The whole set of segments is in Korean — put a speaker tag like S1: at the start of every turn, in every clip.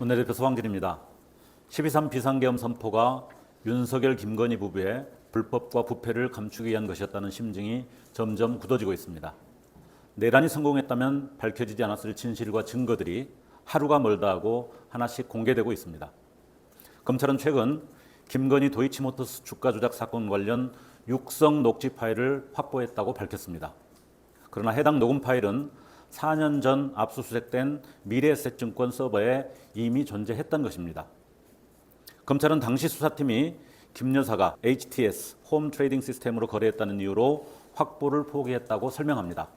S1: 원내대표 서광진입니다. 12.3 비상계엄 선포가 윤석열, 김건희 부부의 불법과 부패를 감추기 위한 것이었다는 심증이 점점 굳어지고 있습니다. 내란이 성공했다면 밝혀지지 않았을 진실과 증거들이 하루가 멀다 하고 하나씩 공개되고 있습니다. 검찰은 최근 김건희 도이치모터스 주가 조작 사건 관련 육성 녹취 파일을 확보했다고 밝혔습니다. 그러나 해당 녹음 파일은 4년 전 압수수색된 미래에셋증권 서버에 이미 존재했던 것입니다. 검찰은 당시 수사팀이 김 여사가 HTS, 홈 트레이딩 시스템으로 거래했다는 이유로 확보를 포기했다고 설명합니다.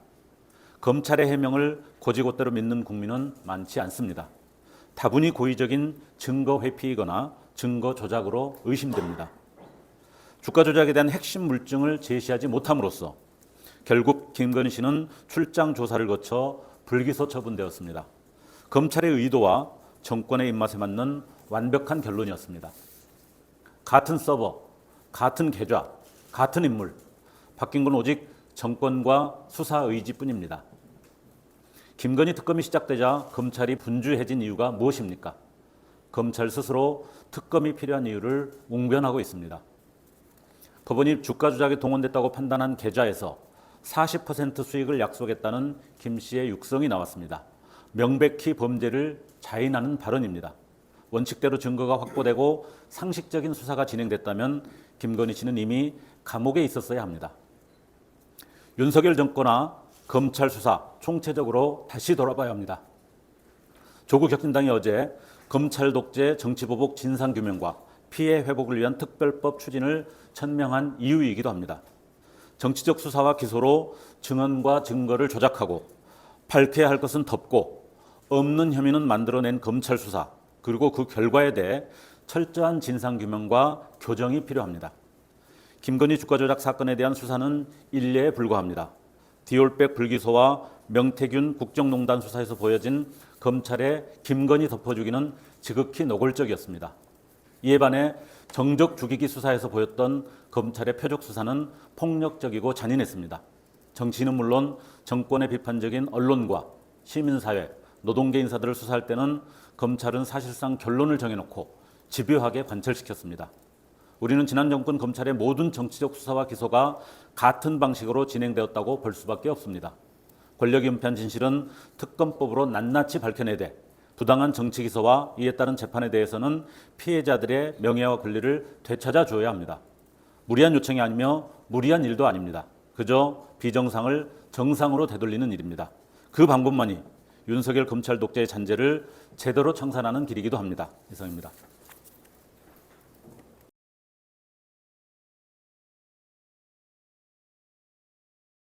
S1: 검찰의 해명을 곧이곧대로 믿는 국민은 많지 않습니다. 다분히 고의적인 증거 회피이거나 증거 조작으로 의심됩니다. 주가 조작에 대한 핵심 물증을 제시하지 못함으로써 결국 김건희 씨는 출장 조사를 거쳐 불기소 처분되었습니다. 검찰의 의도와 정권의 입맛에 맞는 완벽한 결론이었습니다. 같은 서버, 같은 계좌, 같은 인물, 바뀐 건 오직 정권과 수사 의지뿐입니다. 김건희 특검이 시작되자 검찰이 분주해진 이유가 무엇입니까? 검찰 스스로 특검이 필요한 이유를 웅변하고 있습니다. 법원이 주가 조작에 동원됐다고 판단한 계좌에서 40% 수익을 약속했다는 김 씨의 육성이 나왔습니다. 명백히 범죄를 자인하는 발언입니다. 원칙대로 증거가 확보되고 상식적인 수사가 진행됐다면 김건희 씨는 이미 감옥에 있었어야 합니다. 윤석열 정권과 검찰 수사 총체적으로 다시 돌아봐야 합니다. 조국 혁신당이 어제 검찰 독재 정치보복 진상규명과 피해 회복을 위한 특별법 추진을 천명한 이유이기도 합니다. 정치적 수사와 기소로 증언과 증거를 조작하고 밝혀야 할 것은 덮고 없는 혐의는 만들어낸 검찰 수사, 그리고 그 결과에 대해 철저한 진상규명과 교정이 필요합니다. 김건희 주가 조작 사건에 대한 수사는 일례에 불과합니다. 디올백 불기소와 명태균 국정농단 수사에서 보여진 검찰의 김건희 덮어주기는 지극히 노골적이었습니다. 이에 반해 정적 죽이기 수사에서 보였던 검찰의 표적 수사는 폭력적이고 잔인했습니다. 정치인은 물론 정권의 비판적인 언론과 시민사회, 노동계 인사들을 수사할 때는 검찰은 사실상 결론을 정해놓고 집요하게 관철시켰습니다. 우리는 지난 정권 검찰의 모든 정치적 수사와 기소가 같은 방식으로 진행되었다고 볼 수밖에 없습니다. 권력이 은폐한 진실은 특검법으로 낱낱이 밝혀내되 부당한 정치 기소와 이에 따른 재판에 대해서는 피해자들의 명예와 권리를 되찾아 줘야 합니다. 무리한 요청이 아니며 무리한 일도 아닙니다. 그저 비정상을 정상으로 되돌리는 일입니다. 그 방법만이 윤석열 검찰 독재의 잔재를 제대로 청산하는 길이기도 합니다. 이상입니다.